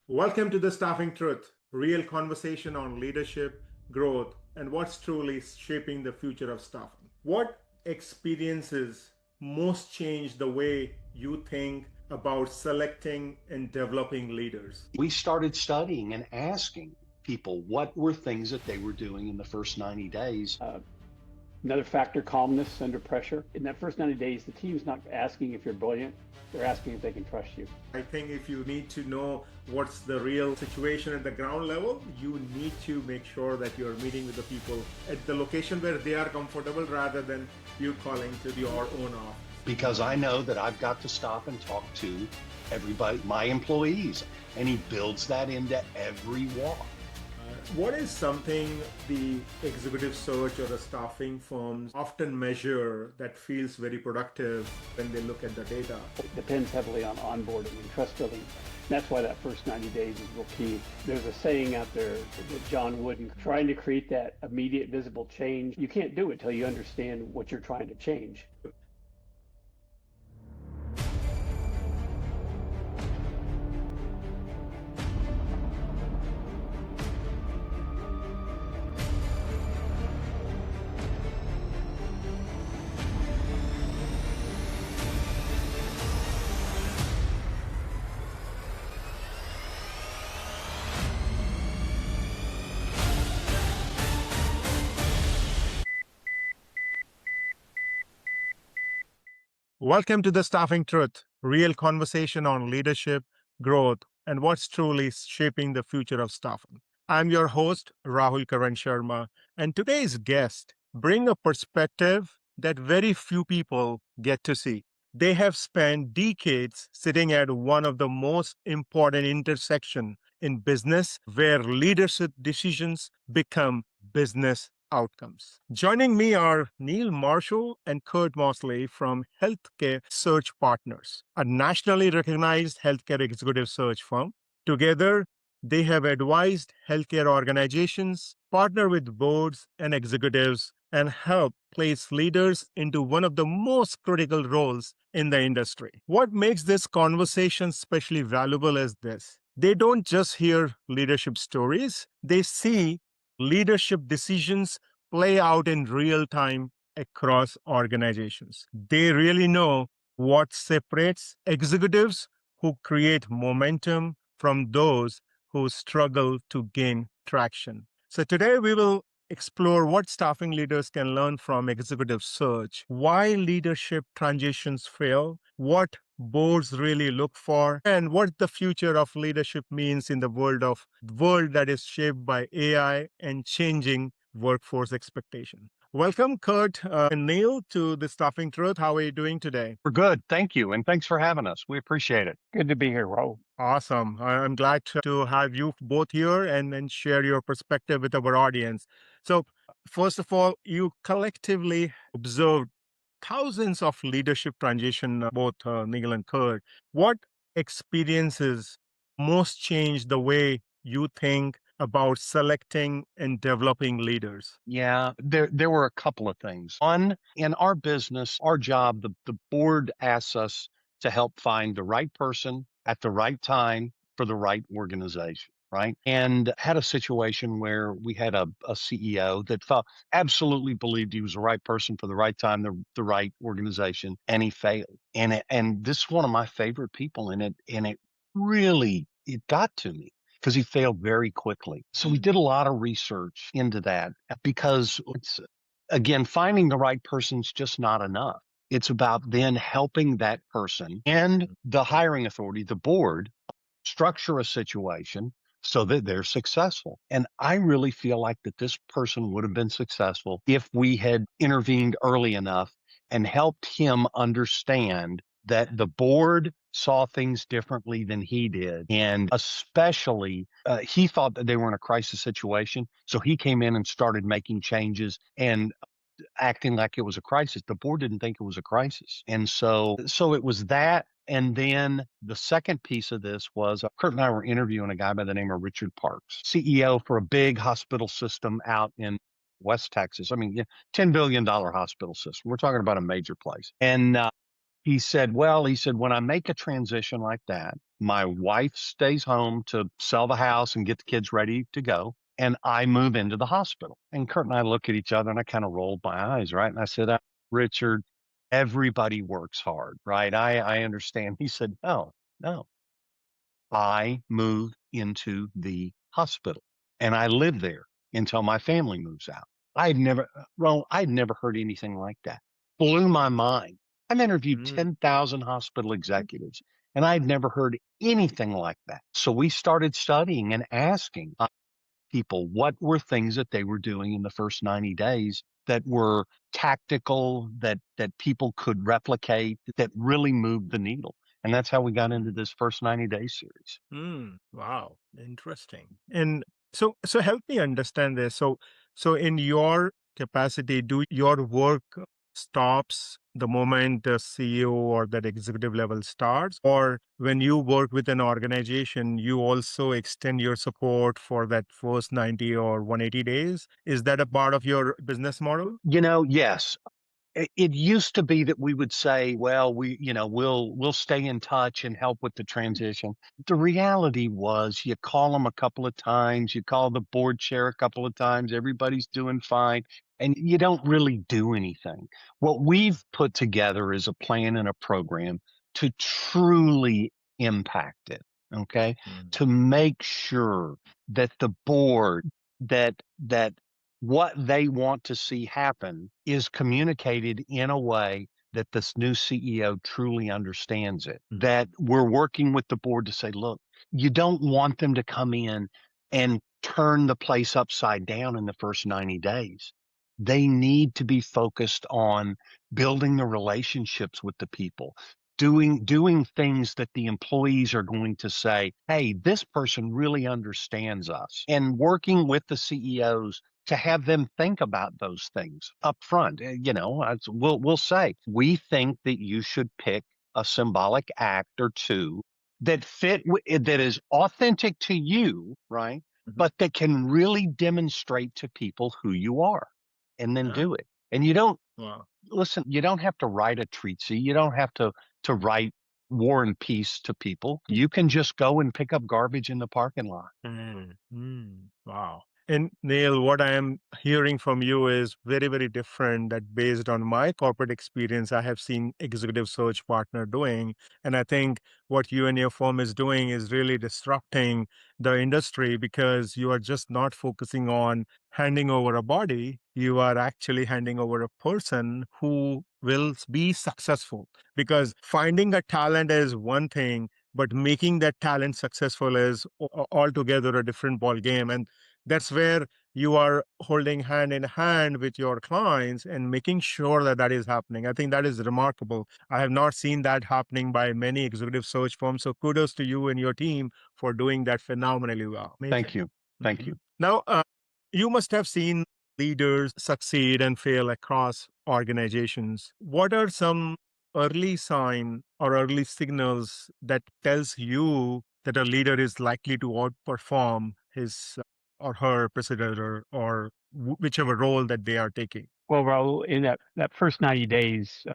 Welcome to the Staffing Truth, real conversation on leadership, growth, and what's truly shaping the future of staffing. What experiences most change the way you think about selecting and developing leaders? We started studying and asking people what were things that they were doing in the first 90 days. Another factor, calmness under pressure. In that first 90 days, the team's not asking if you're brilliant. They're asking if they can trust you. I think if you need to know what's the real situation at the ground level, you need to make sure that you're meeting with the people at the location where they are comfortable rather than you calling to your own office. Because I know that I've got to stop and talk to everybody, my employees, and he builds that into every walk. What is something the executive search or the staffing firms often measure that feels very productive when they look at the data? It depends heavily on onboarding and trust building. That's why that first 90 days is real key. There's a saying out there that John Wooden, trying to create that immediate visible change. You can't do it until you understand what you're trying to change. Welcome to the Staffing Truth, real conversation on leadership, growth, and what's truly shaping the future of staffing. I'm your host, Rahul Karan Sharma, and today's guest bring a perspective that very few people get to see. They have spent decades sitting at one of the most important intersections in business where leadership decisions become business outcomes. Joining me are Neill Marshall and Kurt Mosley from HealthSearch Partners, a nationally recognized healthcare executive search firm. Together, they have advised healthcare organizations, partner with boards and executives, and help place leaders into one of the most critical roles in the industry. What makes this conversation especially valuable is this. They don't just hear leadership stories, they see leadership decisions play out in real time across organizations. They really know what separates executives who create momentum from those who struggle to gain traction. So today we will explore what staffing leaders can learn from executive search, why leadership transitions fail, what boards really look for, and what the future of leadership means in the world that is shaped by AI and changing workforce expectation. Welcome, Kurt and Neill, to the Staffing Truth. How are you doing today? We're good. Thank you. And thanks for having us. We appreciate it. Good to be here, Raul. Awesome. I'm glad to have you both here and share your perspective with our audience. So, first of all, you collectively observed thousands of leadership transition, both Nigel and Kurt. What experiences most changed the way you think about selecting and developing leaders? Yeah, there were a couple of things. One, in our business, our job, the board asks us to help find the right person at the right time for the right organization. Right. And had a situation where we had a CEO that felt absolutely believed he was the right person for the right time, the right organization, and he failed. And this is one of my favorite people in it. And it got to me because he failed very quickly. So we did a lot of research into that because again, finding the right person's just not enough. It's about then helping that person and the hiring authority, the board, structure a situation so that they're successful. And I really feel like that this person would have been successful if we had intervened early enough and helped him understand that the board saw things differently than he did. And especially, he thought that they were in a crisis situation. So he came in and started making changes and acting like it was a crisis. The board didn't think it was a crisis. And so it was that. And then the second piece of this was Kurt and I were interviewing a guy by the name of Richard Parks, CEO for a big hospital system out in West Texas. I mean, $10 billion hospital system. We're talking about a major place. And he said, when I make a transition like that, My wife stays home to sell the house and get the kids ready to go. And I move into the hospital. And Kurt and I look at each other and I kind of rolled my eyes, right? And I said, Richard, everybody works hard, right? I understand. He said, no, I move into the hospital and I live there until my family moves out. I'd never heard anything like that. Blew my mind. I've interviewed 10,000 hospital executives and I'd never heard anything like that. So we started studying and asking people what were things that they were doing in the first 90 days that were tactical, that people could replicate, that really moved the needle. And that's how we got into this first 90-day series. Wow, interesting. And so help me understand this. So in your capacity, do your work stops the moment the CEO or that executive level starts? Or when you work with an organization, you also extend your support for that first 90 or 180 days? Is that a part of your business model? Yes. It used to be that we would say, well, we'll stay in touch and help with the transition. The reality was you call them a couple of times, you call the board chair a couple of times, everybody's doing fine, and you don't really do anything. What we've put together is a plan and a program to truly impact it, okay? To make sure that the board, that what they want to see happen is communicated in a way that this new CEO truly understands it. That we're working with the board to say, look, you don't want them to come in and turn the place upside down in the first 90 days. They need to be focused on building the relationships with the people, doing things that the employees are going to say, hey, this person really understands us, and working with the CEOs to have them think about those things up front. We'll say, we think that you should pick a symbolic act or two that that is authentic to you, right? But that can really demonstrate to people who you are, and then do it. And you don't listen, you don't have to write a treatise. You don't have to write War and Peace to people. You can just go and pick up garbage in the parking lot. Wow. And Neill, what I am hearing from you is very, very different. That based on my corporate experience, I have seen executive search partner doing. And I think what you and your firm is doing is really disrupting the industry, because you are just not focusing on handing over a body. You are actually handing over a person who will be successful. Because finding a talent is one thing, but making that talent successful is altogether a different ball game. And that's where you are holding hand in hand with your clients and making sure that that is happening. I think that is remarkable. I have not seen that happening by many executive search firms. So kudos to you and your team for doing that phenomenally well. Thank you. Thank you. Now, you must have seen leaders succeed and fail across organizations. What are some early sign or early signals that tells you that a leader is likely to outperform his or her predecessor, or whichever role that they are taking? Well, Raul, in that first 90 days,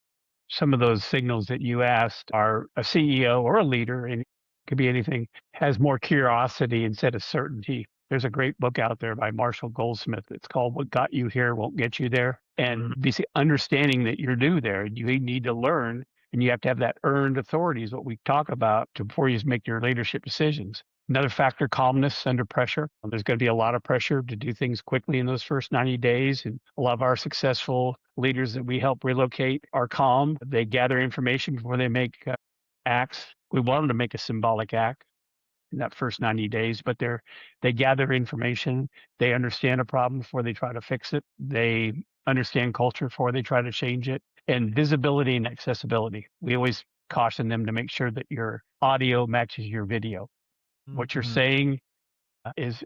some of those signals that you asked are a CEO or a leader, and it could be anything, has more curiosity instead of certainty. There's a great book out there by Marshall Goldsmith. It's called What Got You Here Won't Get You There. And basically understanding that you're new there, you need to learn, and you have to have that earned authority is what we talk about before you make your leadership decisions. Another factor, calmness under pressure. There's going to be a lot of pressure to do things quickly in those first 90 days. And a lot of our successful leaders that we help relocate are calm. They gather information before they make acts. We want them to make a symbolic act in that first 90 days, but they gather information. They understand a problem before they try to fix it. They understand culture before they try to change it. And visibility and accessibility. We always caution them to make sure that your audio matches your video. What you're saying is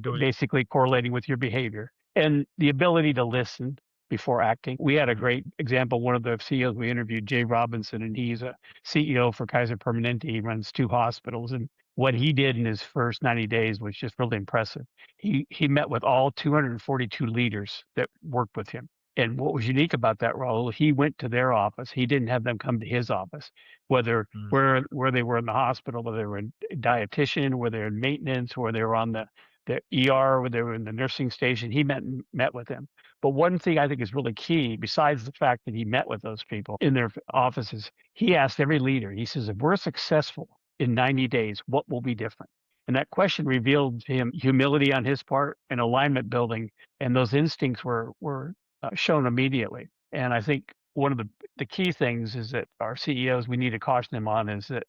basically correlating with your behavior, and the ability to listen before acting. We had a great example. One of the CEOs we interviewed, Jay Robinson, and he's a CEO for Kaiser Permanente. He runs 2 hospitals, and what he did in his first 90 days was just really impressive. He met with all 242 leaders that worked with him. And what was unique about that, Raul, he went to their office. He didn't have them come to his office, whether where they were in the hospital, whether they were in dietitian, whether they're in maintenance, or they were on the ER, whether they were in the nursing station. He met with them. But one thing I think is really key, besides the fact that he met with those people in their offices, he asked every leader, he says, if we're successful in 90 days, what will be different? And that question revealed to him humility on his part and alignment building. And those instincts were shown immediately. And I think one of the key things is that our CEOs, we need to caution them on is that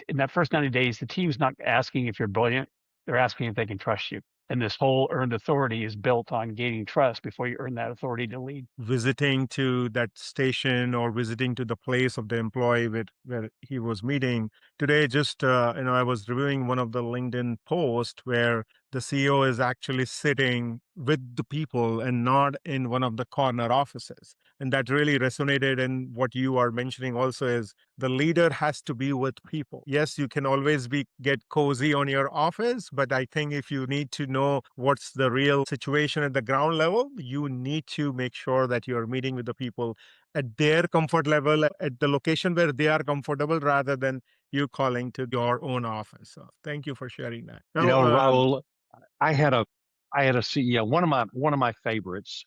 in that first 90 days, the team's not asking if you're brilliant. They're asking if they can trust you. And this whole earned authority is built on gaining trust before you earn that authority to lead. Visiting to that station or visiting to the place of the employee where he was meeting. Today, just, I was reviewing one of the LinkedIn posts where the CEO is actually sitting with the people and not in one of the corner offices. And that really resonated. And what you are mentioning also is the leader has to be with people. Yes, you can always get cozy on your office, but I think if you need to know what's the real situation at the ground level, you need to make sure that you're meeting with the people at their comfort level, at the location where they are comfortable, rather than you calling to your own office. So thank you for sharing that. Now, Raul, I had a CEO, one of my favorites,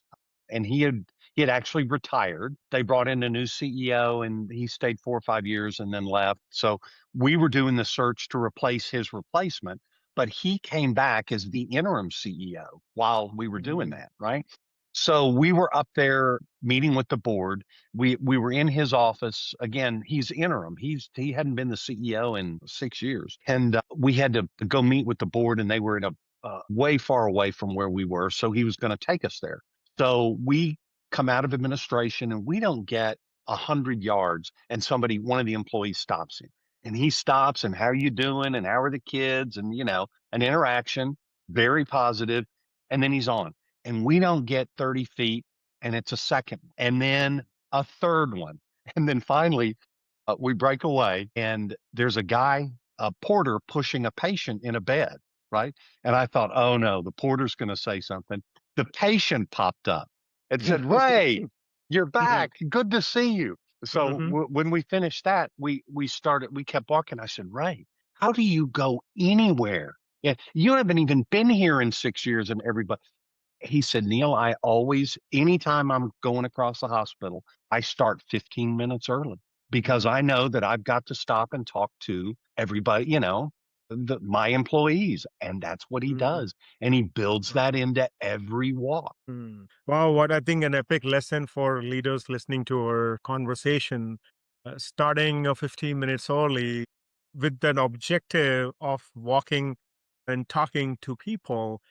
and he had actually retired. They brought in a new CEO and he stayed 4 or 5 years and then left. So we were doing the search to replace his replacement, but he came back as the interim CEO while we were doing that, right? So we were up there meeting with the board. We were in his office. Again, he's interim. He hadn't been the CEO in 6 years. And we had to go meet with the board, and they were in a way far away from where we were. So he was going to take us there. So we come out of administration and we don't get 100 yards and one of the employees stops him. And he stops and how are you doing? And how are the kids? And, an interaction, very positive. And then he's on. And we don't get 30 feet and it's a second and then a third one. And then finally we break away and there's a porter pushing a patient in a bed. Right. And I thought, oh no, the porter's going to say something. The patient popped up and said, Ray, you're back. Good to see you. So when we finished that, we kept walking. I said, Ray, how do you go anywhere? Yeah, you haven't even been here in 6 years and everybody. He said, Neill, anytime I'm going across the hospital, I start 15 minutes early because I know that I've got to stop and talk to everybody, my employees. And that's what he does. And he builds that into every walk. Wow, what I think an epic lesson for leaders listening to our conversation, starting 15 minutes early with an objective of walking and talking to people,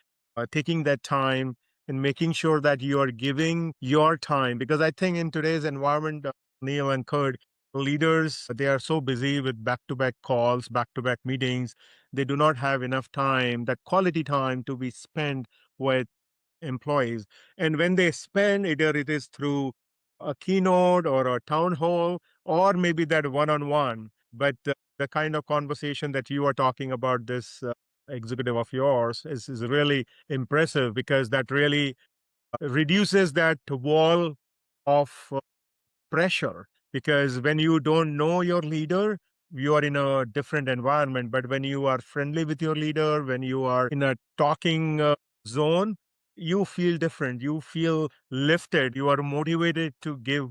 taking that time and making sure that you are giving your time. Because I think in today's environment, Neill and Kurt, leaders, they are so busy with back-to-back calls, back-to-back meetings. They do not have enough time, that quality time to be spent with employees. And when they spend, either it is through a keynote or a town hall, or maybe that one-on-one. But the kind of conversation that you are talking about, this executive of yours, is really impressive because that really reduces that wall of pressure. Because when you don't know your leader, you are in a different environment. But when you are friendly with your leader, when you are in a talking zone, you feel different. You feel lifted. You are motivated to give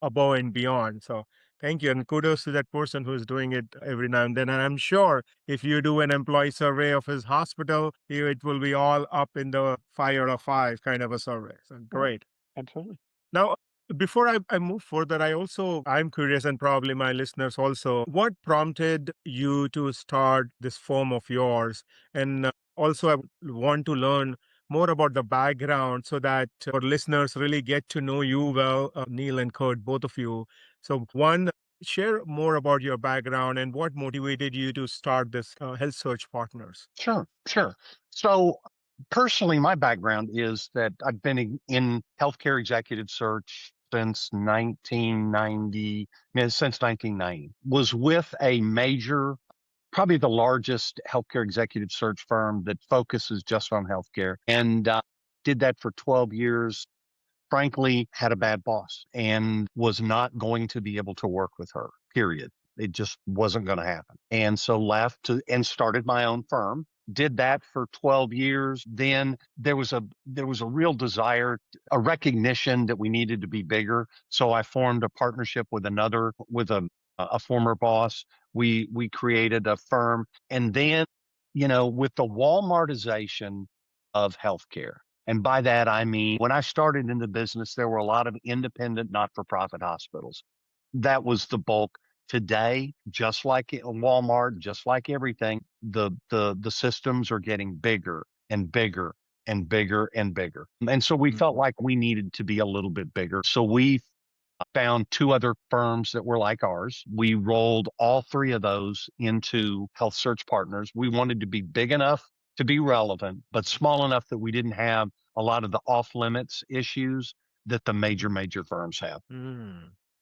above and beyond. So thank you. And kudos to that person who is doing it every now and then. And I'm sure if you do an employee survey of his hospital, it will be all up in the 5 out of 5 kind of a survey. So great. Absolutely. Now, before I move further, I'm curious, and probably my listeners also, what prompted you to start this firm of yours? And also, I want to learn more about the background so that our listeners really get to know you well, Neill and Kurt, both of you. So one, share more about your background and what motivated you to start this HealthSearch Partners. Sure. So personally, my background is that I've been in healthcare executive search since 1990, was with a major, probably the largest healthcare executive search firm that focuses just on healthcare, and did that for 12 years. frankly had a bad boss and was not going to be able to work with her, period. It just wasn't going to happen. And so and started my own firm. Did that for 12 years. Then there was a real desire, a recognition that we needed to be bigger. So I formed a partnership with a former boss. We created a firm. And then, with the Walmartization of healthcare, and by that, I mean, when I started in the business, there were a lot of independent, not-for-profit hospitals. That was the bulk. Today, just like Walmart, just like everything, the systems are getting bigger and bigger and bigger and bigger. And so we felt like we needed to be a little bit bigger. So we found two other firms that were like ours. We rolled all three of those into HealthSearch Partners. We wanted to be big enough to be relevant, but small enough that we didn't have a lot of the off-limits issues that the major firms have.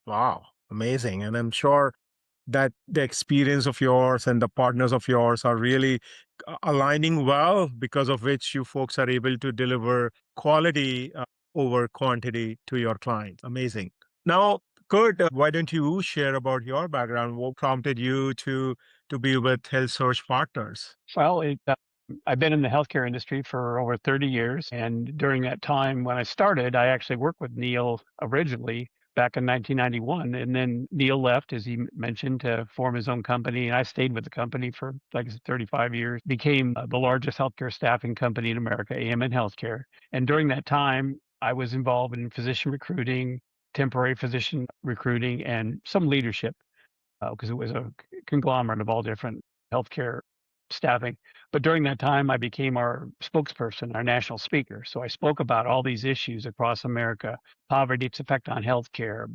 Wow, amazing. And I'm sure that the experience of yours and the partners of yours are really aligning well, because of which you folks are able to deliver quality over quantity to your clients. Amazing. Now, Kurt, why don't you share about your background? What prompted you to be with HealthSearch Partners? Well, I've been in the healthcare industry for over 30 years. And during that time, when I started, I actually worked with Neill originally back in 1991. And then Neill left, as he mentioned, to form his own company. And I stayed with the company for, like I said, 35 years, became the largest healthcare staffing company in America, AMN Healthcare. And during that time, I was involved in physician recruiting, temporary physician recruiting, and some leadership, because it was a conglomerate of all different healthcare staffing. But during that time, I became our spokesperson, our national speaker. So I spoke about all these issues across America: poverty, its effect on healthcare,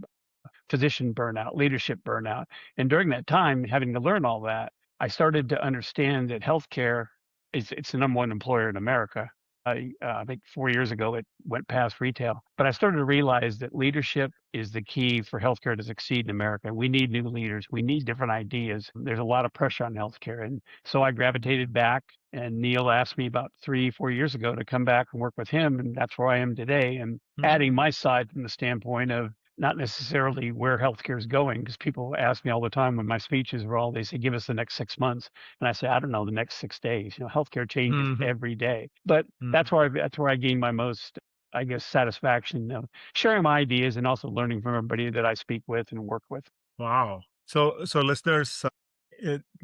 physician burnout, leadership burnout. And during that time, having to learn all that, I started to understand that healthcare it's the number one employer in America. I think 4 years ago it went past retail, but I started to realize that leadership is the key for healthcare to succeed in America. We need new leaders. We need different ideas. There's a lot of pressure on healthcare, and so I gravitated back. And Neill asked me about 3-4 years ago to come back and work with him, and that's where I am today. And adding my side from the standpoint of not necessarily where healthcare is going, because people ask me all the time when my speeches are all, they say, give us the next 6 months. And I say, I don't know, the next 6 days. Healthcare changes every day. But that's where I gain my most, I guess, satisfaction of sharing my ideas and also learning from everybody that I speak with and work with. Wow. So listeners,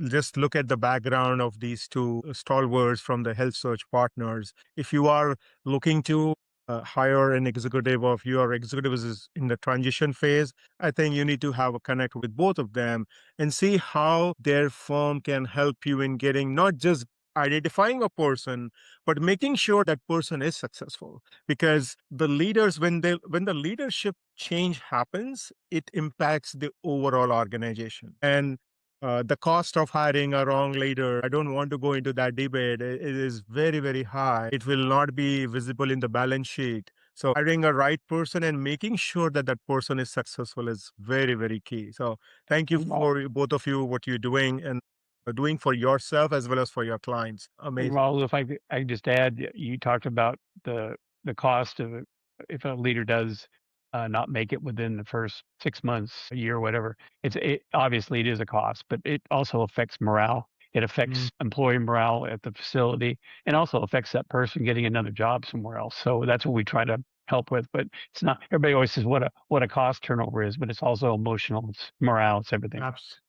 just look at the background of these two stalwarts from the HealthSearch Partners. If you are looking to hire an executive, or if your executive is in the transition phase, I think you need to have a connect with both of them and see how their firm can help you in getting, not just identifying a person, but making sure that person is successful. Because the leaders, when the leadership change happens, it impacts the overall organization. And the cost of hiring a wrong leader, I don't want to go into that debate. It is very, very high. It will not be visible in the balance sheet. So hiring a right person and making sure that that person is successful is very, very key. So thank you for both of you, what you're doing and doing for yourself as well as for your clients. And Amazing. Raul, if I just add, you talked about the cost of if a leader does not make it within the first 6 months, a year, whatever. Obviously it is a cost, but it also affects morale. It affects employee morale at the facility, and also affects that person getting another job somewhere else. So that's what we try to help with. But it's not, everybody always says what a cost turnover is, but it's also emotional, it's morale, it's everything.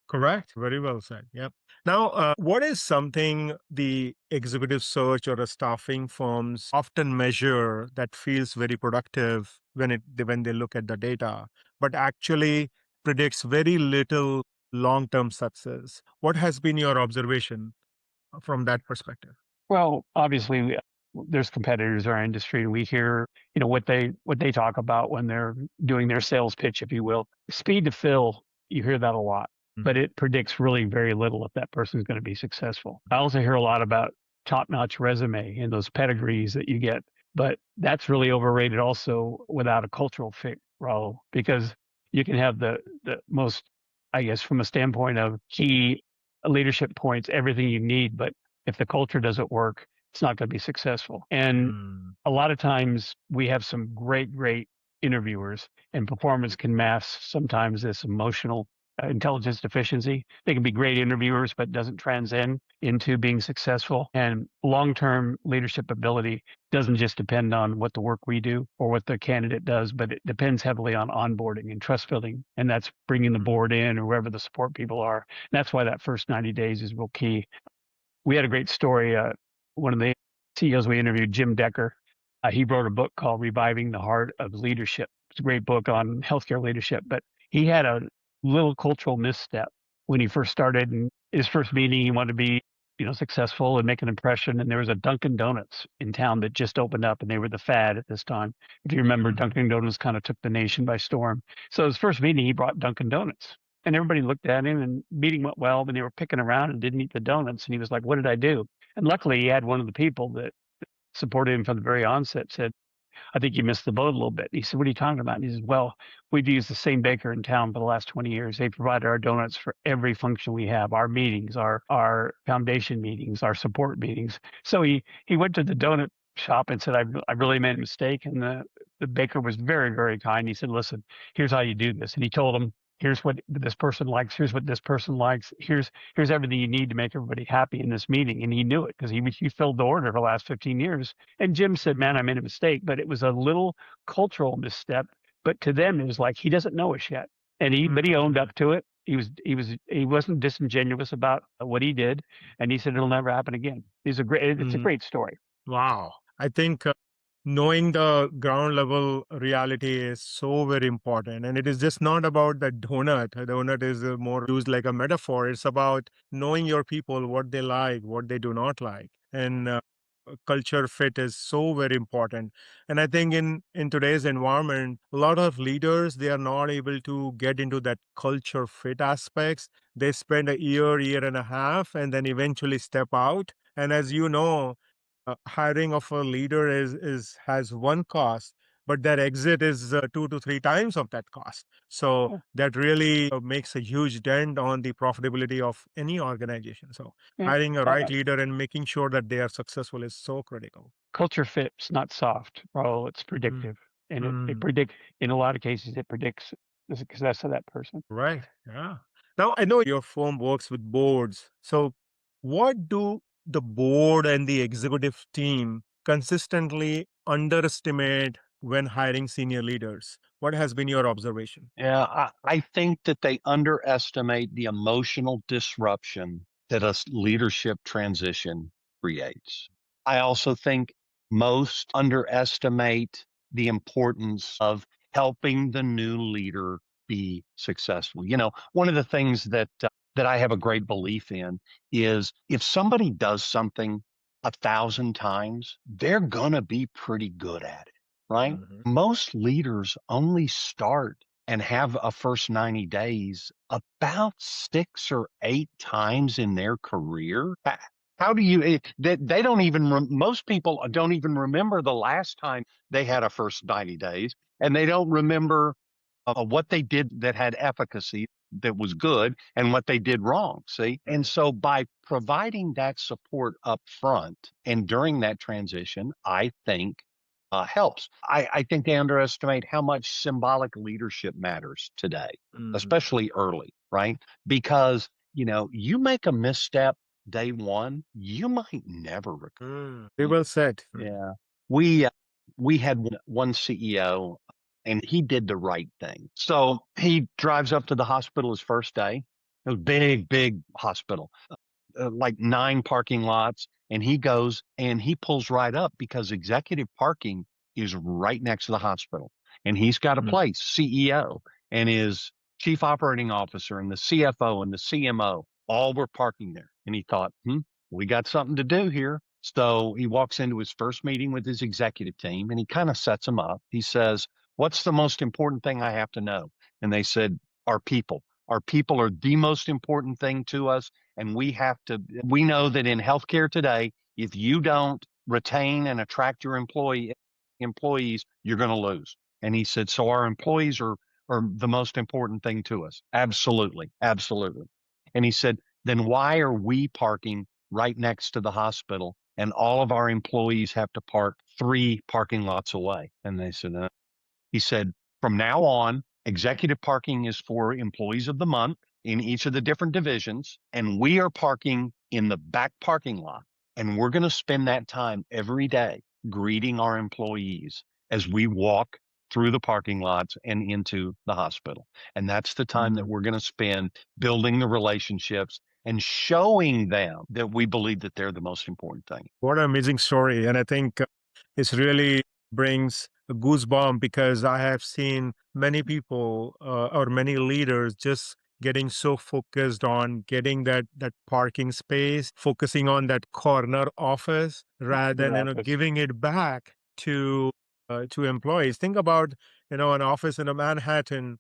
Correct. Very well said. Yep. Now, what is something the executive search or the staffing firms often measure that feels very productive when they look at the data, but actually predicts very little long-term success? What has been your observation from that perspective? Well, obviously, there's competitors in our industry, and we hear, what they talk about when they're doing their sales pitch, if you will. Speed to fill, you hear that a lot, but it predicts really very little if that person's going to be successful. I also hear a lot about top-notch resume and those pedigrees that you get, but that's really overrated also without a cultural fit, Raul, because you can have the most, I guess, from a standpoint of key leadership points, everything you need, but if the culture doesn't work, it's not going to be successful. And a lot of times we have some great interviewers, and performance can mask sometimes this emotional intelligence deficiency. They can be great interviewers, but doesn't transcend into being successful. And long-term leadership ability doesn't just depend on what the work we do or what the candidate does, but it depends heavily on onboarding and trust building. And that's bringing the board in or wherever the support people are. And that's why that first 90 days is real key. We had a great story. One of the CEOs we interviewed, Jim Decker, he wrote a book called Reviving the Heart of Leadership. It's a great book on healthcare leadership, but he had a little cultural misstep when he first started. In his first meeting, he wanted to be, successful and make an impression. And there was a Dunkin' Donuts in town that just opened up, and they were the fad at this time. If you remember, Dunkin' Donuts kind of took the nation by storm. So his first meeting, he brought Dunkin' Donuts. And everybody looked at him, and meeting went well, but they were picking around and didn't eat the donuts. And he was like, "What did I do?" And luckily, he had one of the people that supported him from the very onset said, "I think you missed the boat a little bit." He said, "What are you talking about?" And he says, "Well, we've used the same baker in town for the last 20 years. They provided our donuts for every function we have, our meetings, our foundation meetings, our support meetings." So he went to the donut shop and said, I really made a mistake. And the baker was very, very kind. He said, "Listen, here's how you do this." And he told him, "Here's what this person likes. Here's what this person likes. Here's everything you need to make everybody happy in this meeting." And he knew it because he filled the order for the last 15 years. And Jim said, "Man, I made a mistake," but it was a little cultural misstep. But to them, it was like, he doesn't know us yet. But he owned up to it. He wasn't disingenuous about what he did. And he said, "It'll never happen again." It's a great story. Wow. I think knowing the ground level reality is so very important. And it is just not about the donut. A donut is more used like a metaphor. It's about knowing your people, what they like, what they do not like. And culture fit is so very important. And I think in today's environment, a lot of leaders, they are not able to get into that culture fit aspects. They spend a year and a half, and then eventually step out. And as you know, hiring of a leader has one cost, but their exit is 2 to 3 times of that cost. So Yeah. that really makes a huge dent on the profitability of any organization. So Yeah. hiring a right leader and making sure that they are successful is so critical. Culture fit's not soft, Raul. It's predictive. And in a lot of cases, it predicts the success of that person. Right. Yeah. Now, I know your firm works with boards. So, what do the board and the executive team consistently underestimate when hiring senior leaders? What has been your observation? Yeah, I think that they underestimate the emotional disruption that a leadership transition creates. I also think most underestimate the importance of helping the new leader be successful. One of the things that I have a great belief in is if somebody does something 1,000 times, they're gonna be pretty good at it, right? Most leaders only start and have a first 90 days about 6 or 8 times in their career. How do you, they don't even, most people don't even remember the last time they had a first 90 days, and they don't remember what they did that had efficacy that was good and what they did wrong. See? And so by providing that support up front and during that transition, I think helps. I think they underestimate how much symbolic leadership matters today, especially early, right? Because, you make a misstep day one, you might never recover. Very well said. Yeah. We had one CEO and he did the right thing. So he drives up to the hospital his first day. It was big hospital, like 9 parking lots. And he goes and he pulls right up because executive parking is right next to the hospital. And he's got a place, CEO and his chief operating officer and the CFO and the CMO, all were parking there. And he thought, we got something to do here. So he walks into his first meeting with his executive team and he kind of sets them up. He says, "What's the most important thing I have to know?" And they said, "Our people. Our people are the most important thing to us. And we know that in healthcare today, if you don't retain and attract your employees, you're going to lose." And he said, "So our employees are the most important thing to us." Absolutely. Absolutely. And he said, "Then why are we parking right next to the hospital and all of our employees have to park 3 parking lots away?" And they said, He said, from now on, executive parking is for employees of the month in each of the different divisions, and we are parking in the back parking lot. And we're going to spend that time every day greeting our employees as we walk through the parking lots and into the hospital. And that's the time that we're going to spend building the relationships and showing them that we believe that they're the most important thing. What an amazing story. And I think this really brings a goosebump because I have seen many people or many leaders just getting so focused on getting that parking space, focusing on that corner office rather than giving it back to employees. Think about an office in a Manhattan,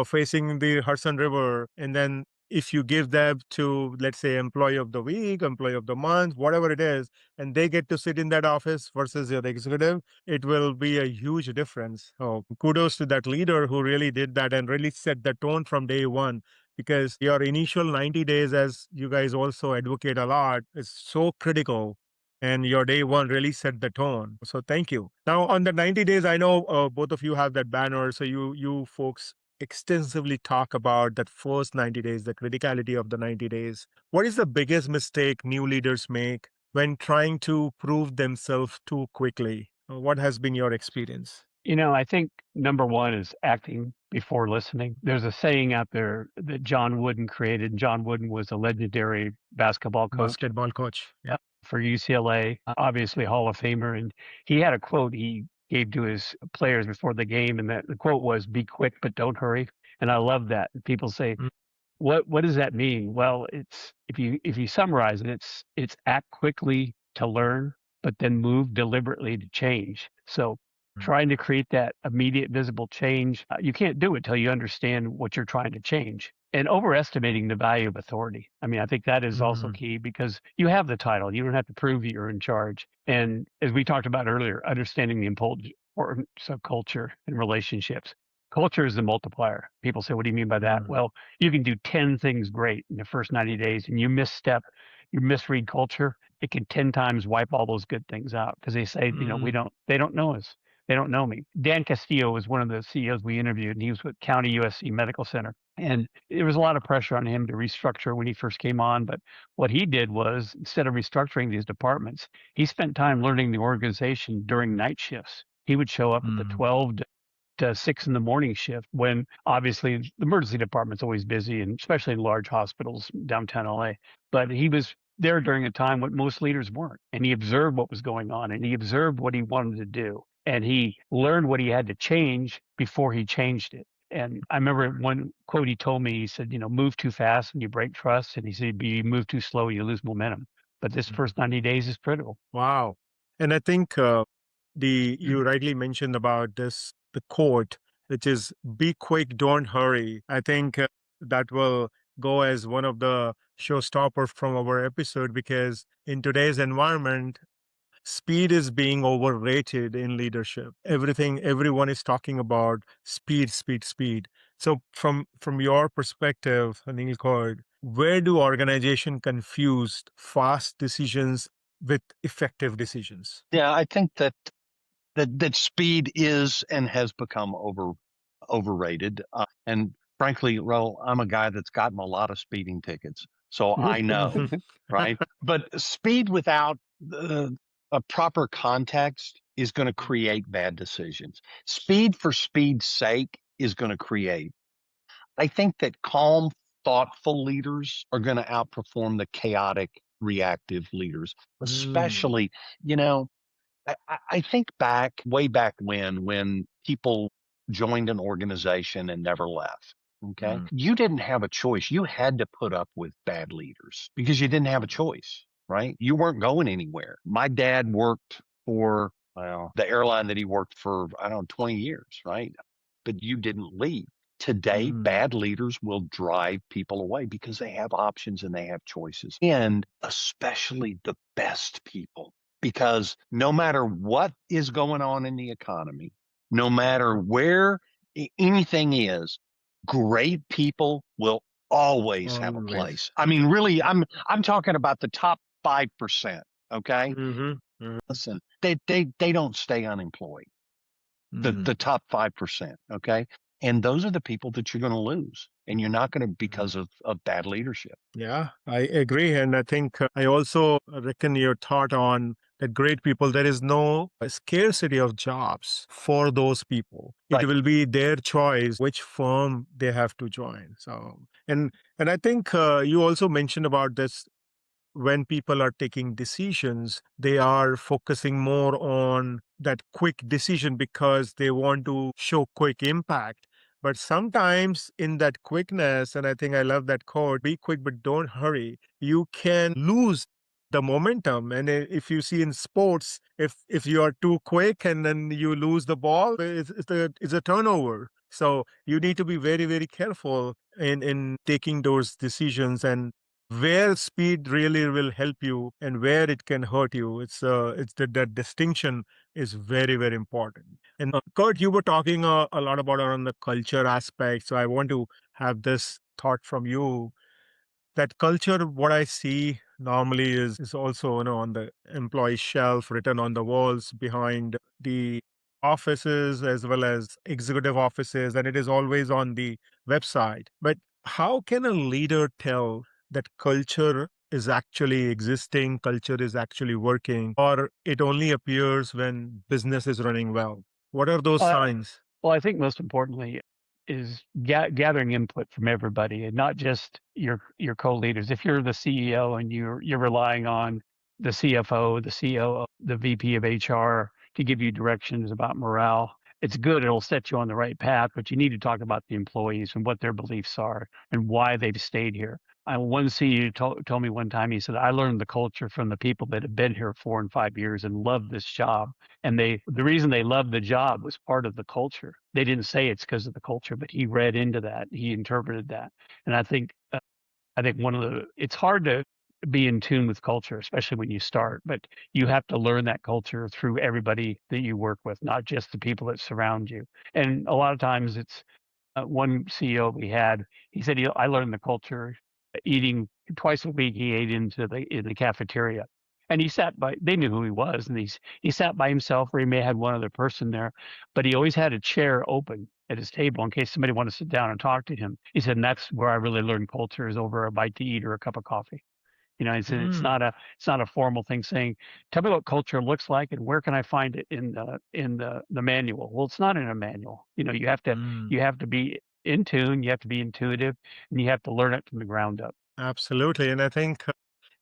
facing the Hudson River, and then if you give that to, let's say, employee of the week, employee of the month, whatever it is, and they get to sit in that office versus your executive, it will be a huge difference. So kudos to that leader who really did that and really set the tone from day one. Because your initial 90 days, as you guys also advocate a lot, is so critical. And your day one really set the tone. So thank you. Now, on the 90 days, I know both of you have that banner. So you folks extensively talk about that first 90 days, the criticality of the 90 days. What is the biggest mistake new leaders make when trying to prove themselves too quickly? What has been your experience? I think number one is acting before listening. There's a saying out there that John Wooden created. John Wooden was a legendary basketball coach Yeah. for UCLA, obviously Hall of Famer. And he had a quote he gave to his players before the game. And the quote was, "Be quick, but don't hurry." And I love that. People say, what does that mean? Well, it's if you summarize it, it's act quickly to learn, but then move deliberately to change. So trying to create that immediate visible change, you can't do it till you understand what you're trying to change. And overestimating the value of authority. I mean, I think that is also key because you have the title. You don't have to prove you're in charge. And as we talked about earlier, understanding the importance of culture and relationships. Culture is the multiplier. People say, what do you mean by that? Well, you can do 10 things great in the first 90 days and you misstep, you misread culture, it can 10 times wipe all those good things out because they say, they don't know us. They don't know me. Dan Castillo was one of the CEOs we interviewed, and he was with County USC Medical Center. And there was a lot of pressure on him to restructure when he first came on. But what he did was, instead of restructuring these departments, he spent time learning the organization during night shifts. He would show up at the 12 to 6 in the morning shift when obviously the emergency department's always busy, and especially in large hospitals downtown LA. But he was there during a time when most leaders weren't. And he observed what was going on and he observed what he wanted to do. And he learned what he had to change before he changed it. And I remember one quote he told me, he said, move too fast and you break trust. And he said, you move too slow, you lose momentum. But this first 90 days is critical. Wow. And I think you rightly mentioned about this, the quote, which is be quick, don't hurry. I think that will go as one of the showstoppers from our episode because in today's environment, speed is being overrated in leadership. Everyone is talking about speed, speed, speed. So from your perspective, Neill Cord, where do organizations confuse fast decisions with effective decisions? Yeah, I think that speed is and has become overrated. And frankly, Raul, I'm a guy that's gotten a lot of speeding tickets, so I know, right? But speed without a proper context is going to create bad decisions. Speed for speed's sake is going to create. I think that calm, thoughtful leaders are going to outperform the chaotic, reactive leaders, especially, I think way back when people joined an organization and never left. Okay. You didn't have a choice. You had to put up with bad leaders because you didn't have a choice, right? You weren't going anywhere. My dad worked for the airline that he worked for, 20 years, right? But you didn't leave. Today, bad leaders will drive people away because they have options and they have choices. And especially the best people. Because no matter what is going on in the economy, no matter where anything is, great people will always have a place. I mean, really, I'm talking about the top 5%. Okay. Listen, they don't stay unemployed. the top 5%. Okay. And those are the people that you're going to lose. And you're not going to because of bad leadership. Yeah, I agree. And I think I also reckon your thought on that great people, there is no scarcity of jobs for those people. It Right. will be their choice which firm they have to join. So, and I think you also mentioned about this when people are taking decisions, they are focusing more on that quick decision because they want to show quick impact. But sometimes in that quickness, and I think I love that quote, be quick, but don't hurry, you can lose the momentum. And if you see in sports, if you are too quick and then you lose the ball, it's a turnover. So you need to be very, very careful in taking those decisions and where speed really will help you and where it can hurt you. It's that distinction is very, very important. And Kurt, you were talking a lot about on the culture aspect, so I want to have this thought from you. That culture, what I see normally is also, on the employee shelf, written on the walls behind the offices as well as executive offices, and it is always on the website. But how can a leader tell that culture is actually existing, culture is actually working, or it only appears when business is running well? What are those signs? Well, I think most importantly is gathering input from everybody, and not just your co-leaders. If you're the CEO and you're relying on the CFO, the COO, the VP of HR to give you directions about morale, it's good. It'll set you on the right path, but you need to talk about the employees and what their beliefs are and why they've stayed here. One CEO told me one time, he said, I learned the culture from the people that have been here 4 and 5 years and love this job. And the reason they loved the job was part of the culture. They didn't say it's because of the culture, but he read into that. He interpreted that. And I think it's hard to be in tune with culture, especially when you start, but you have to learn that culture through everybody that you work with, not just the people that surround you. And a lot of times it's one CEO we had, he said, I learned the culture eating twice a week. He ate in the cafeteria. And they knew who he was, and he sat by himself, or he may have had one other person there, but he always had a chair open at his table in case somebody wanted to sit down and talk to him. He said, and that's where I really learned culture, is over a bite to eat or a cup of coffee. He said it's not a formal thing saying, tell me what culture looks like and where can I find it in the manual. Well, it's not in a manual. You have to be in tune, you have to be intuitive, and you have to learn it from the ground up. Absolutely. And I think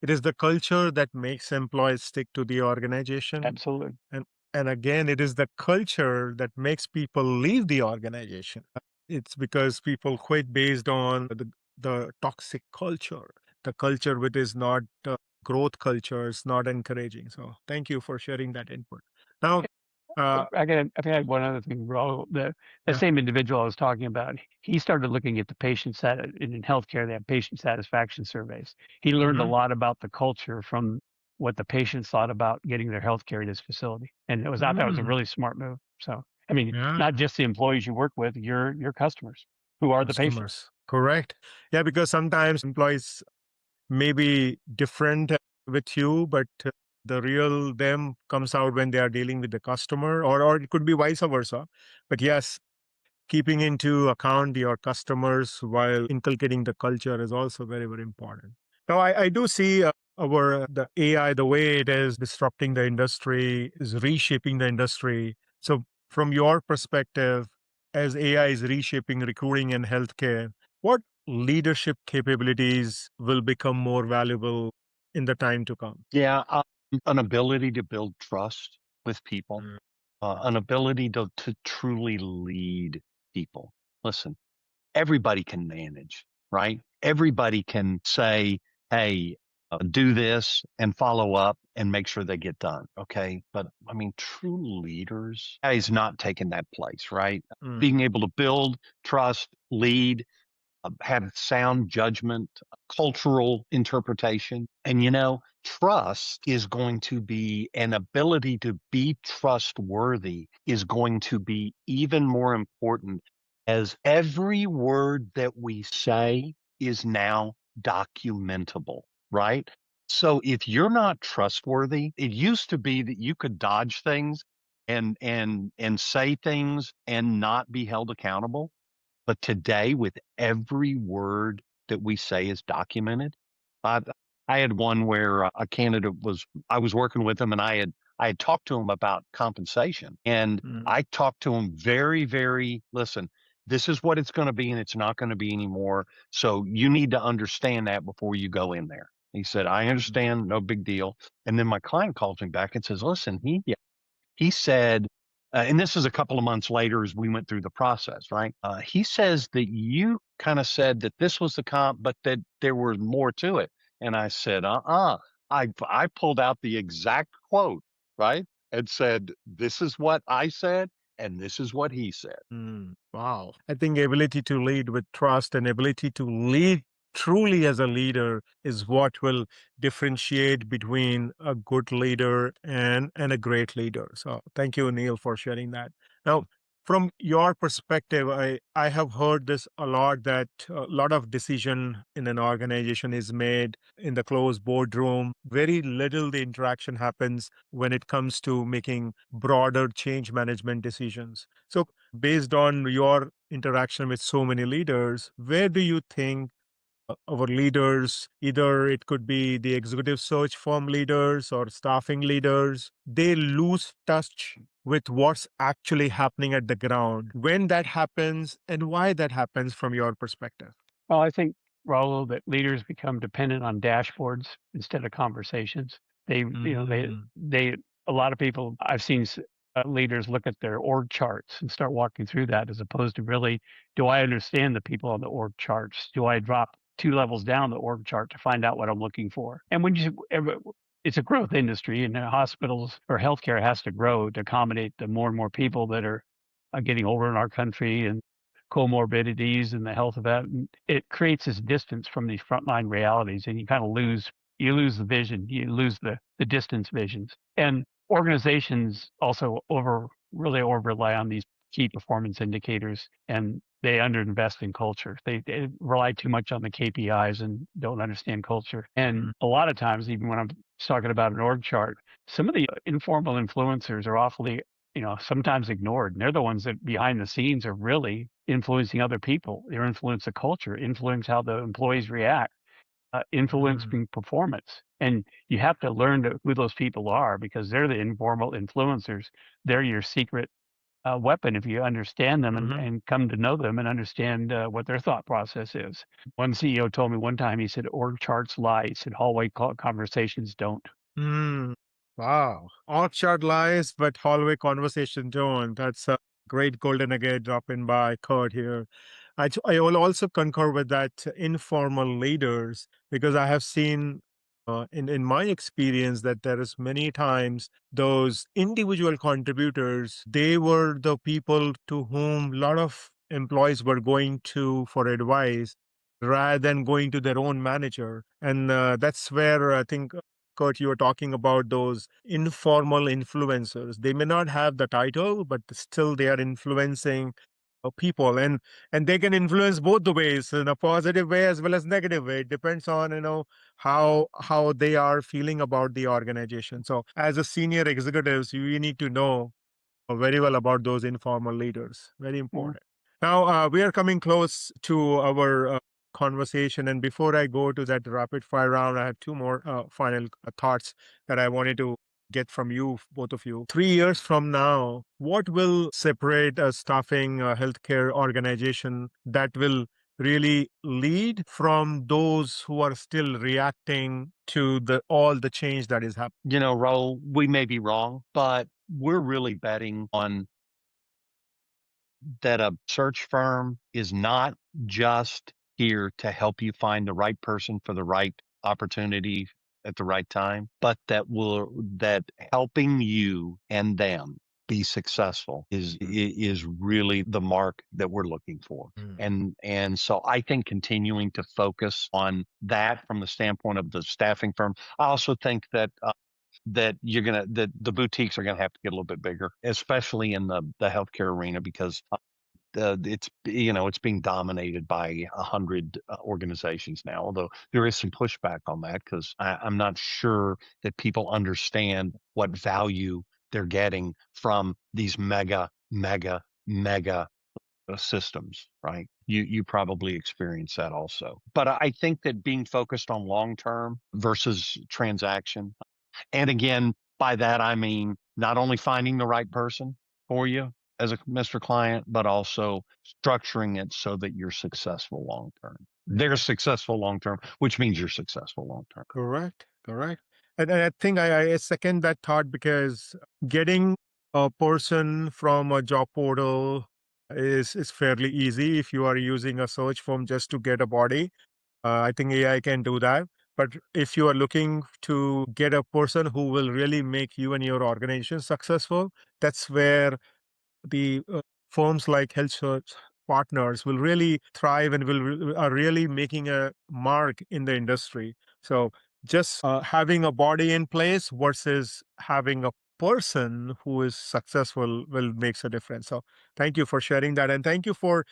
it is the culture that makes employees stick to the organization. Absolutely. And again, it is the culture that makes people leave the organization. It's because people quit based on the toxic culture, the culture which is not growth culture, is not encouraging. So thank you for sharing that input. Now, I can add one other thing, Raul. The yeah. same individual I was talking about, he started looking at the in healthcare. They have patient satisfaction surveys. He learned a lot about the culture from what the patients thought about getting their healthcare at his facility, and I thought that was a really smart move. So, not just the employees you work with, your customers, who are the patients. Correct. Yeah, because sometimes employees may be different with you, but the real them comes out when they are dealing with the customer, or it could be vice versa. But yes, keeping into account your customers while inculcating the culture is also very, very important. Now, I do see the AI, the way it is disrupting the industry, is reshaping the industry. So, from your perspective, as AI is reshaping recruiting and healthcare, what leadership capabilities will become more valuable in the time to come? Yeah. An ability to build trust with people, an ability to truly lead people. Listen, everybody can manage, right? Everybody can say, hey, do this and follow up and make sure they get done. Okay. But true leaders is not taking that place, right? Being able to build trust, lead, have sound judgment, cultural interpretation. And trust is going to be an ability to be trustworthy is going to be even more important, as every word that we say is now documentable, right? So if you're not trustworthy, it used to be that you could dodge things. and say things and not be held accountable. But today, with every word that we say is documented, I, I had one where a candidate I was working with him, and I had talked to him about compensation, and I talked to him very, very, listen, this is what it's going to be, and it's not going to be anymore. So you need to understand that before you go in there. He said, I understand, no big deal. And then my client calls me back and says, listen, he said, and this is a couple of months later as we went through the process, right? He says that you kind of said that this was the comp, but that there was more to it. And I said, I pulled out the exact quote, right? And said, this is what I said, and this is what he said. Wow. I think ability to lead with trust and ability to lead truly as a leader is what will differentiate between a good leader and a great leader. So thank you, Neil, for sharing that. Now, from your perspective, I have heard this a lot that a lot of decision in an organization is made in the closed boardroom. Very little the interaction happens when it comes to making broader change management decisions. So based on your interaction with so many leaders, where do you think our leaders, either it could be the executive search firm leaders or staffing leaders, they lose touch with what's actually happening at the ground? When that happens and why that happens from your perspective? Well, I think, Raul, that leaders become dependent on dashboards instead of conversations. They, a lot of people I've seen leaders look at their org charts and start walking through that as opposed to really, do I understand the people on the org charts? Do I drop 2 levels down the org chart to find out what I'm looking for? And it's a growth industry, and hospitals or healthcare has to grow to accommodate the more and more people that are getting older in our country and comorbidities and the health of that. And it creates this distance from these frontline realities, and you lose the vision, you lose the distance visions. And organizations also really over rely on these key performance indicators, and they underinvest in culture. They rely too much on the KPIs and don't understand culture. And a lot of times, even when I'm talking about an org chart, some of the informal influencers are awfully sometimes ignored. And they're the ones that behind the scenes are really influencing other people. They influence the culture, influence how the employees react, influencing performance. And you have to learn who those people are, because they're the informal influencers. They're your secret weapon if you understand them and come to know them and understand what their thought process is. One CEO told me one time, he said, org charts lie. He said, hallway conversations don't. Wow. Org chart lies, but hallway conversation don't. That's a great golden nugget drop in by Kurt here. I will also concur with that informal leaders, because I have seen in my experience that there is many times those individual contributors, they were the people to whom a lot of employees were going to for advice rather than going to their own manager. And that's where I think Kurt, you were talking about those informal influencers. They may not have the title, but still they are influencing people, and they can influence both the ways, in a positive way as well as negative way. It depends on how they are feeling about the organization. So, as a senior executives, you need to know very well about those informal leaders. Very important. Now, we are coming close to our conversation. And before I go to that rapid fire round, I have two more final thoughts that I wanted to get from you, both of you. 3 years from now, what will separate a staffing healthcare organization that will really lead from those who are still reacting to all the change that is happening? Raul, we may be wrong, but we're really betting on that a search firm is not just here to help you find the right person for the right opportunity at the right time, but that helping you and them be successful is really the mark that we're looking for. And so I think continuing to focus on that from the standpoint of the staffing firm. I also think that the boutiques are gonna have to get a little bit bigger, especially in the healthcare arena, because it's being dominated by 100 organizations now. Although there is some pushback on that, because I'm not sure that people understand what value they're getting from these mega systems, right? You probably experience that also. But I think that being focused on long term versus transaction, and again, by that I mean not only finding the right person for you as a Mr. Client, but also structuring it so that you're successful long term. They're successful long term, which means you're successful long term. Correct, correct. And I think I second that thought, because getting a person from a job portal is fairly easy if you are using a search firm just to get a body. I think AI can do that. But if you are looking to get a person who will really make you and your organization successful, that's where the firms like HealthSearch Partners will really thrive and are really making a mark in the industry. So just having a body in place versus having a person who is successful will makes a difference. So thank you for sharing that, and thank you for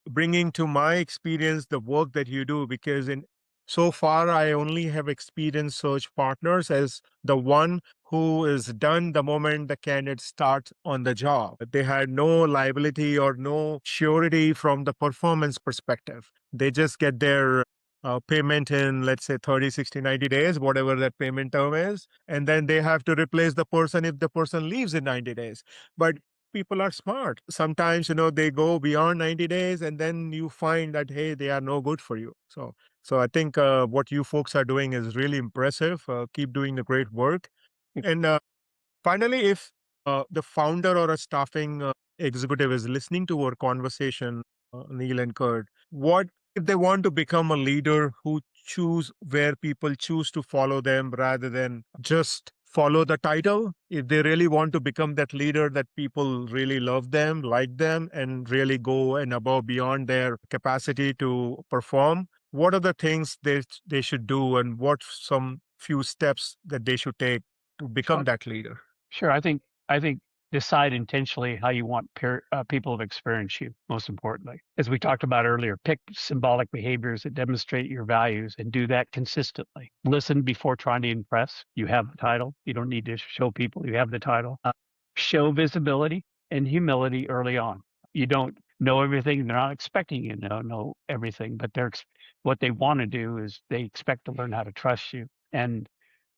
bringing to my experience the work that you do, because in so far I only have experienced search partners as the one who is done the moment the candidate starts on the job. They had no liability or no surety from the performance perspective. They just get their payment in, let's say, 30, 60, 90 days, whatever that payment term is, and then they have to replace the person if the person leaves in 90 days. But people are smart. Sometimes, they go beyond 90 days, and then you find that, hey, they are no good for you. So I think what you folks are doing is really impressive. Keep doing the great work. And finally, if the founder or a staffing executive is listening to our conversation, Neill and Kurt, what if they want to become a leader who choose where people choose to follow them rather than just follow the title? If they really want to become that leader that people really love them, like them, and really go and above beyond their capacity to perform, what are the things they should do, and what some few steps that they should take to become that leader? Sure. I think decide intentionally how you want people to experience you. Most importantly, as we talked about earlier, pick symbolic behaviors that demonstrate your values and do that consistently. Listen before trying to impress. You have the title. You don't need to show people you have the title. Show visibility and humility early on. You don't know everything. They're not expecting you to know everything, but what they want to do is they expect to learn how to trust you. And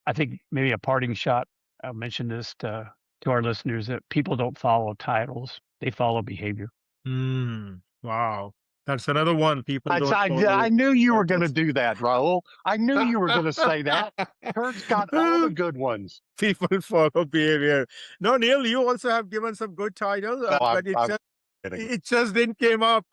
I think maybe a parting shot, I'll mention this to our listeners, that people don't follow titles, they follow behavior. Wow. That's another one. People don't I follow knew you were going to titles. do that, Raul. I knew you were going to say that. Kurt's got all the good ones. People follow behavior. No, Neil, you also have given some good titles, No, but I'm kidding. it just didn't came up.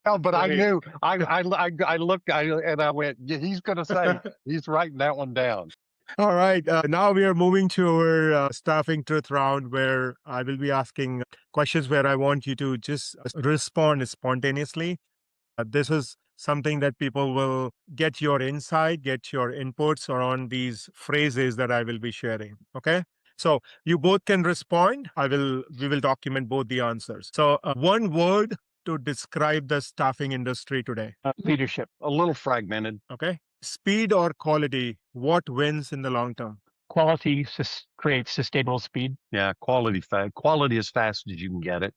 No, but I Right. knew. I looked and I went, "Yeah, he's going to say, he's writing that one down." All right. Now we are moving to our staffing truth round, where I will be asking questions where I want you to just respond spontaneously. This is something that people will get your insight, get your inputs on these phrases that I will be sharing. Okay. So you both can respond. We will document both the answers. So one word to describe the staffing industry today. Leadership. A little fragmented. Okay. Speed or quality, what wins in the long term? Quality creates sustainable speed. Yeah, quality as fast as you can get it.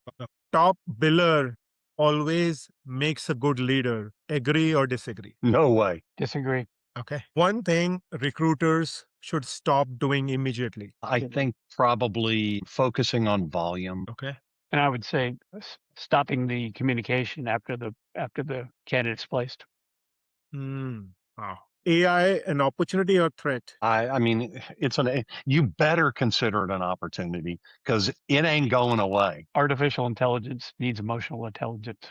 Top biller always makes a good leader. Agree or disagree? No way. Disagree. Okay. One thing recruiters should stop doing immediately. I think probably focusing on volume. Okay. And I would say stopping the communication after the candidate's placed. Wow. AI an opportunity or threat? I mean, you better consider it an opportunity because it ain't going away. Artificial intelligence needs emotional intelligence.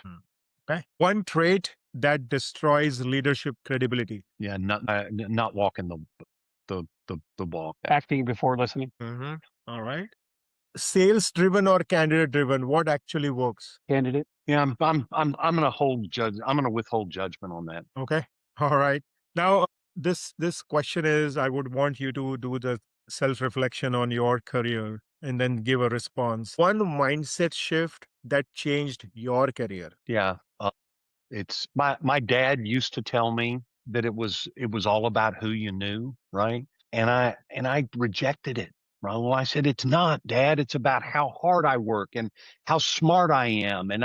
Okay. One trait that destroys leadership credibility. Yeah, not walking the walk. Acting before listening. All right. Sales driven or candidate driven? What actually works? Candidate. Yeah, I'm gonna withhold judgment on that. Okay. All right. Now, this question is, I would want you to do the self-reflection on your career and then give a response. One mindset shift that changed your career. Yeah, it's my dad used to tell me that it was all about who you knew, right? And I rejected it. Raul, I said, it's not, Dad. It's about how hard I work and how smart I am. And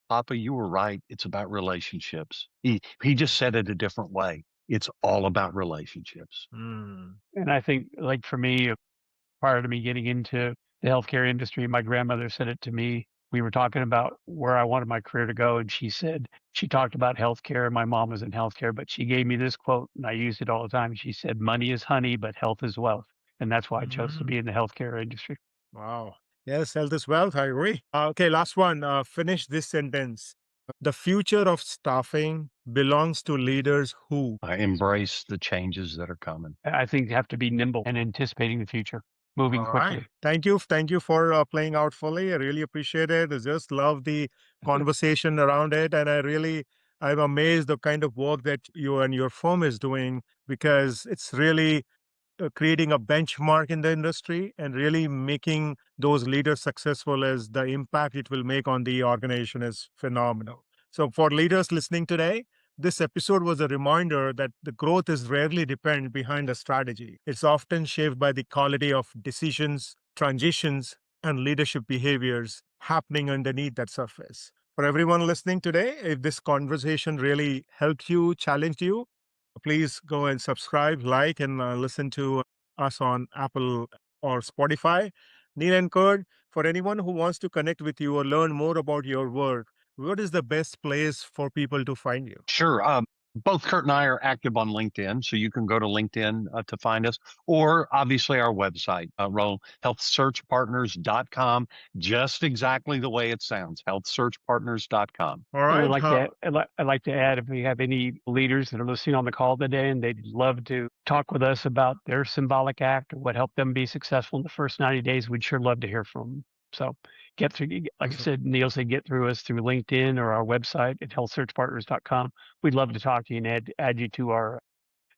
Papa, you were right. It's about relationships. He just said it a different way. It's all about relationships. Mm. And I think, like for me, prior to me getting into the healthcare industry, my grandmother said it to me. We were talking about where I wanted my career to go, and she talked about healthcare. My mom was in healthcare, but she gave me this quote, and I used it all the time. She said, "Money is honey, but health is wealth," and that's why I chose to Mm. be in the healthcare industry. Wow. Yes, health is wealth. I agree. Okay, last one. Finish this sentence. The future of staffing belongs to leaders who. I embrace the changes that are coming. I think you have to be nimble and anticipating the future, moving All right. quickly. Thank you. Thank you for playing out fully. I really appreciate it. I just love the conversation around it. And I'm amazed the kind of work that you and your firm is doing because it's really creating a benchmark in the industry and really making those leaders successful as the impact it will make on the organization is phenomenal. So for leaders listening today, this episode was a reminder that the growth is rarely depend behind a strategy. It's often shaped by the quality of decisions, transitions, and leadership behaviors happening underneath that surface. For everyone listening today, if this conversation really helped you, challenged you, please go and subscribe, like, and listen to us on Apple or Spotify. Neill and Kurt, for anyone who wants to connect with you or learn more about your work, what is the best place for people to find you? Sure. Both Kurt and I are active on LinkedIn, so you can go to LinkedIn to find us, or obviously our website, HealthSearchPartners.com, just exactly the way it sounds, HealthSearchPartners.com. All And right. I'd like to add, if we have any leaders that are listening on the call today and they'd love to talk with us about their symbolic act or what helped them be successful in the first 90 days, we'd sure love to hear from them. So get through, like I Awesome. said, Neill said, get through us through LinkedIn or our website at healthsearchpartners.com. We'd love to talk to you and add you to our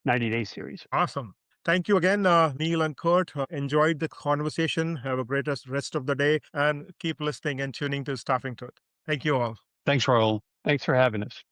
90-day series. Awesome. Thank you again, Neill and Kurt. Enjoyed the conversation. Have a great rest of the day and keep listening and tuning to Staffing Truth. Thank you all. Thanks, Raul. Thanks for having us.